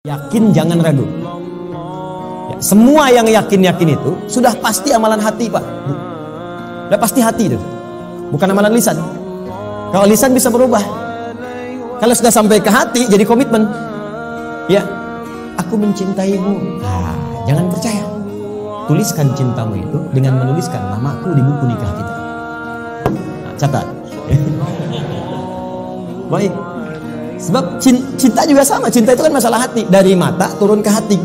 Yakin, jangan ragu. Ya, semua yang yakin-yakin itu sudah pasti amalan hati, Pak. Sudah pasti hati itu. Bukan amalan lisan. Kalau lisan bisa berubah. Kalau sudah sampai ke hati jadi komitmen. Ya, aku mencintaimu. Jangan percaya. Tuliskan cintamu itu dengan menuliskan namaku di buku nikah kita. Catat. Baik. Sebab cinta juga sama. Cinta itu kan masalah hati. Dari mata turun ke hati.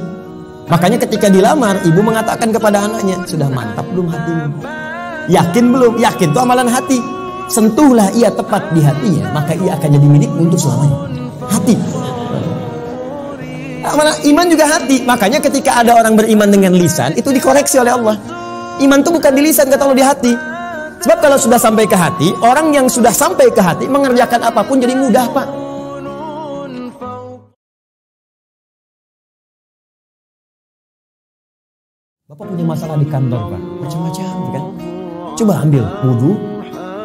Makanya ketika dilamar, ibu mengatakan kepada anaknya, sudah mantap belum hatimu? Yakin belum? Yakin itu amalan hati. Sentuhlah ia tepat di hatinya, maka ia akan jadi milikmu untuk selamanya. Hati. Amalan iman juga hati. Makanya ketika ada orang beriman dengan lisan, itu dikoreksi oleh Allah. Iman itu bukan di lisan, kata Allah, di hati. Sebab kalau sudah sampai ke hati, orang yang sudah sampai ke hati mengerjakan apapun jadi mudah, Pak. Bapak punya masalah di kantor, Pak, macam-macam, kan? Coba ambil wudu,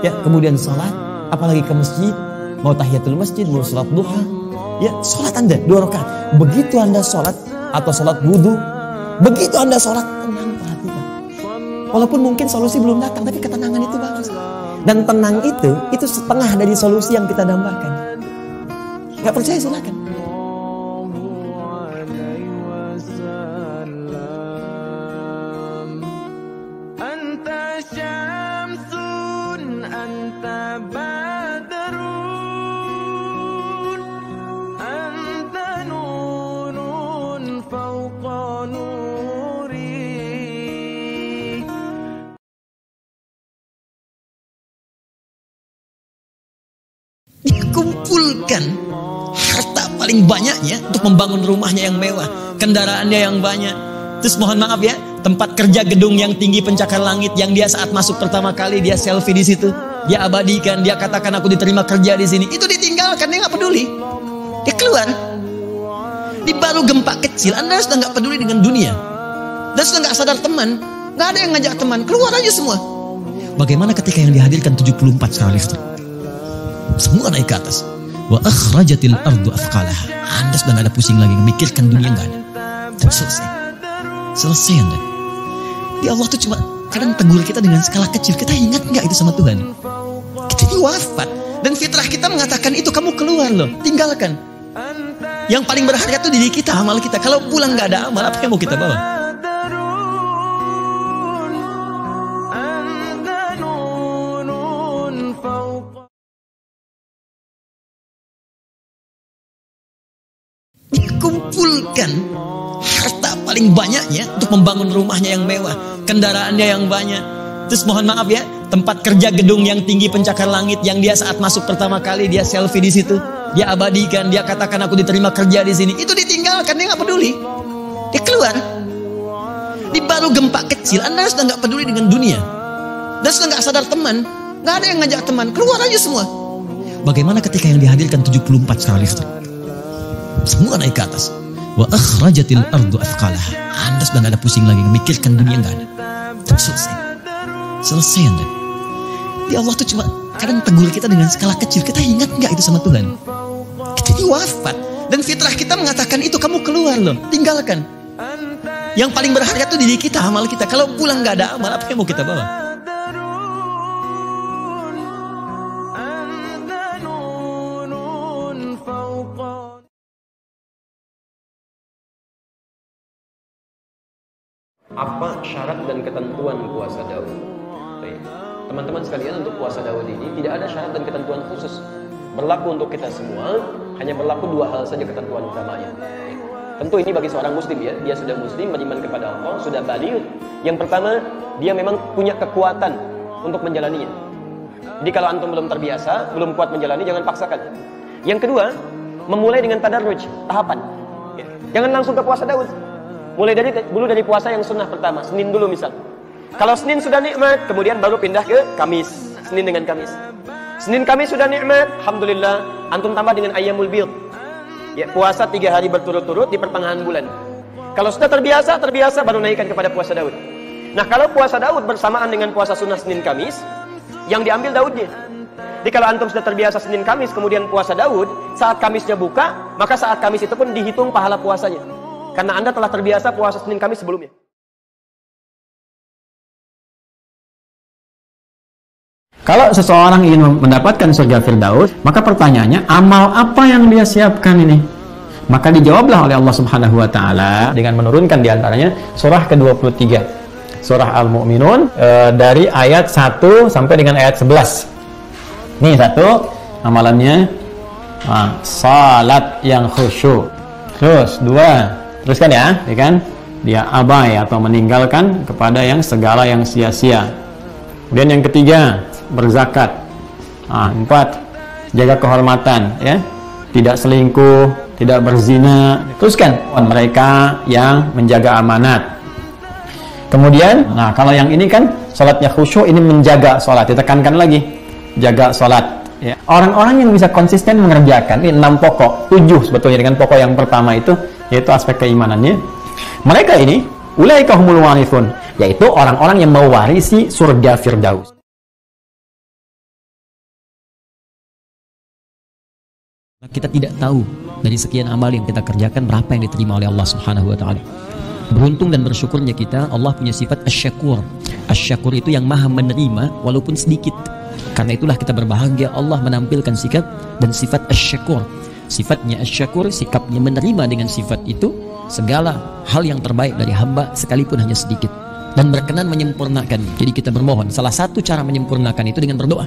ya, kemudian sholat, apalagi ke masjid, mau tahiyatul masjid, mau sholat duha, ya, sholat Anda 2 rakaat. Begitu Anda sholat atau sholat wudu, begitu Anda sholat, tenang hati, Pak. Walaupun mungkin solusi belum datang, tapi ketenangan itu bagus. Dan tenang itu setengah dari solusi yang kita dambakan. Gak percaya silakan. Dikumpulkan harta paling banyaknya untuk membangun rumahnya yang mewah, kendaraannya yang banyak. Terus mohon maaf ya, tempat kerja gedung yang tinggi pencakar langit yang dia saat masuk pertama kali dia selfie di situ, dia abadikan, dia katakan aku diterima kerja di sini. Itu ditinggalkan, dia nggak peduli. Dia keluar. Di baru gempa kecil, Anda sudah nggak peduli dengan dunia. Dan sudah nggak sadar teman, nggak ada yang ngajak teman, keluar aja semua. Bagaimana ketika yang dihadirkan 74 skala Richter? Semua naik ke atas. Wa akhrajatil ardu afqalaha. Anda sudah nggak ada pusing lagi, memikirkan dunia nggak ada. Dan selesai Anda. Di Allah tuh cuma kadang tegur kita dengan skala kecil. Kita ingat nggak itu sama Tuhan? Kita ini wafat dan fitrah kita mengatakan itu, kamu keluar loh, tinggalkan. Yang paling berharga itu diri kita, amal kita. Kalau pulang nggak ada amal, apa yang mau kita bawa? Kumpulkan harta paling banyaknya untuk membangun rumahnya yang mewah, kendaraannya yang banyak. Terus mohon maaf ya, tempat kerja gedung yang tinggi pencakar langit yang dia saat masuk pertama kali dia selfie di situ, dia abadikan, dia katakan aku diterima kerja di sini. Itu ditinggalkan, dia nggak peduli. Dia keluar. Di baru gempa kecil, Anda sudah nggak peduli dengan dunia. Dan sudah nggak sadar teman, nggak ada yang ngajak teman, keluar aja semua. Bagaimana ketika yang dihadirkan 74 skala Richter? Semua naik ke atas. Wa akhrajatil ardu afqalaha. Anda sudah nggak ada pusing lagi, memikirkan dunia nggak ada. Dan selesai Anda. Di Allah tuh cuma kadang tegur kita dengan skala kecil. Kita ingat nggak itu sama Tuhan? Kita ini wafat dan fitrah kita mengatakan itu, kamu keluar loh, tinggalkan. Yang paling berharga itu diri kita, amal kita. Kalau pulang nggak ada amal, apa yang mau kita bawa? Apa syarat dan ketentuan puasa Daud? Teman-teman sekalian, untuk puasa Daud ini tidak ada syarat dan ketentuan khusus. Berlaku untuk kita semua, hanya berlaku 2 hal saja ketentuan utamanya. Tentu ini bagi seorang muslim ya, dia sudah muslim, beriman kepada Allah, sudah baligh. Yang pertama, dia memang punya kekuatan untuk menjalaninya. Jadi kalau antum belum terbiasa, belum kuat menjalani, jangan paksakan. Yang kedua, memulai dengan tadarruj, tahapan. Jangan langsung ke puasa Daud. Mulai dulu dari puasa yang sunnah pertama, Senin dulu misal. Kalau Senin sudah nikmat, kemudian baru pindah ke Kamis, Senin dengan Kamis. Senin Kamis sudah nikmat, alhamdulillah, antum tambah dengan ayyamul bidh. Ya, puasa 3 hari berturut-turut di pertengahan bulan. Kalau sudah terbiasa baru naikkan kepada puasa Daud. Nah, kalau puasa Daud bersamaan dengan puasa sunnah Senin Kamis, yang diambil Daudnya. Jadi kalau antum sudah terbiasa Senin Kamis kemudian puasa Daud, saat Kamisnya buka, maka saat Kamis itu pun dihitung pahala puasanya. Karena Anda telah terbiasa puasa Senin Kamis sebelumnya. Kalau seseorang ingin mendapatkan surga Firdaus, maka pertanyaannya, amal apa yang dia siapkan ini? Maka dijawablah oleh Allah Subhanahu wa taala dengan menurunkan diantaranya surah ke-23. Surah Al-Mu'minun dari ayat 1 sampai dengan ayat 11. Nih satu amalannya, salat yang khusyuk. Terus dua, teruskan ya kan? Dia abai atau meninggalkan kepada yang segala yang sia-sia. Kemudian yang ketiga, berzakat. Empat, jaga kehormatan, ya. Tidak selingkuh, tidak berzina. Teruskan, mereka yang menjaga amanat. Kemudian, kalau yang ini kan salatnya khusyuk, ini menjaga salat. Ditekankan lagi. Jaga sholat, ya. Orang-orang yang bisa konsisten mengerjakan ini 6 pokok, 7 sebetulnya dengan pokok yang pertama itu, yaitu aspek keimanannya. Mereka ini ulaika humul warithun, yaitu orang-orang yang mewarisi surga Firdaus. Kita tidak tahu dari sekian amal yang kita kerjakan berapa yang diterima oleh Allah Subhanahu wa taala. Beruntung dan bersyukurnya kita, Allah punya sifat asy-syakur. Asy-syakur itu yang maha menerima walaupun sedikit. Karena itulah kita berbahagia Allah menampilkan sikap dan sifat asy-syakur. Sifatnya asy-syakur, sikapnya menerima dengan sifat itu segala hal yang terbaik dari hamba sekalipun hanya sedikit, dan berkenan menyempurnakan. Jadi kita bermohon, salah satu cara menyempurnakan itu dengan berdoa.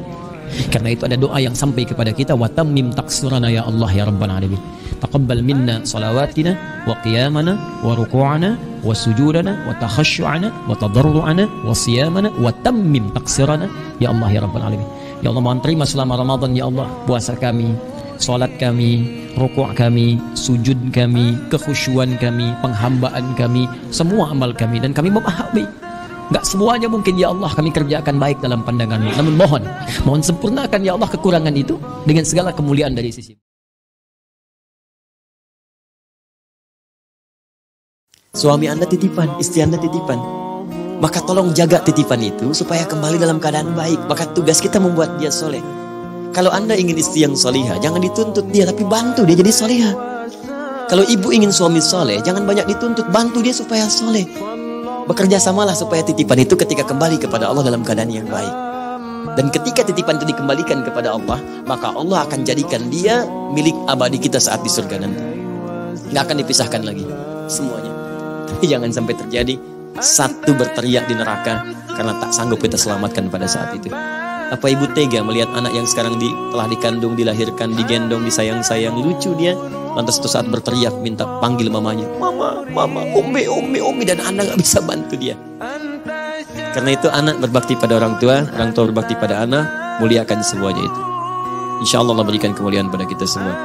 Karena itu ada doa yang sampai kepada kita, wa tammim taqsirana ya Allah ya rabbal alamin. Taqabbal minna salawatina wa qiyamana wa ruku'ana wa sujudana wa takhasyu'ana wa tadarru'ana wa siyamana wa tammim taqsirana ya Allah ya rabbal alamin. Ya Allah, mohon terima selama Ramadan ya Allah puasa kami, salat kami, rukuk kami, sujud kami, kekhusyuan kami, penghambaan kami, semua amal kami, dan kami memahami nggak semuanya mungkin ya Allah kami kerjakan baik dalam pandangan-Mu. Namun mohon sempurnakan ya Allah kekurangan itu dengan segala kemuliaan dari sisi. Suami Anda titipan, istri Anda titipan. Maka tolong jaga titipan itu supaya kembali dalam keadaan baik. Maka tugas kita membuat dia soleh. Kalau Anda ingin istri yang solihah, jangan dituntut dia, tapi bantu dia jadi solihah. Kalau ibu ingin suami soleh, jangan banyak dituntut, bantu dia supaya soleh. Bekerja samalah supaya titipan itu ketika kembali kepada Allah dalam keadaan yang baik. Dan ketika titipan itu dikembalikan kepada Allah, maka Allah akan jadikan dia milik abadi kita saat di surga nanti. Nggak akan dipisahkan lagi semuanya. Tapi jangan sampai terjadi satu berteriak di neraka karena tak sanggup kita selamatkan pada saat itu. Apa ibu tega melihat anak yang sekarang telah dikandung, dilahirkan, digendong, disayang-sayang, lucu dia, lantas suatu saat berteriak minta panggil mamanya, mama, umi, dan anak gak bisa bantu dia. Karena itu anak berbakti pada orang tua berbakti pada anak, muliakan semuanya itu. Insya Allah Allah berikan kemuliaan pada kita semua.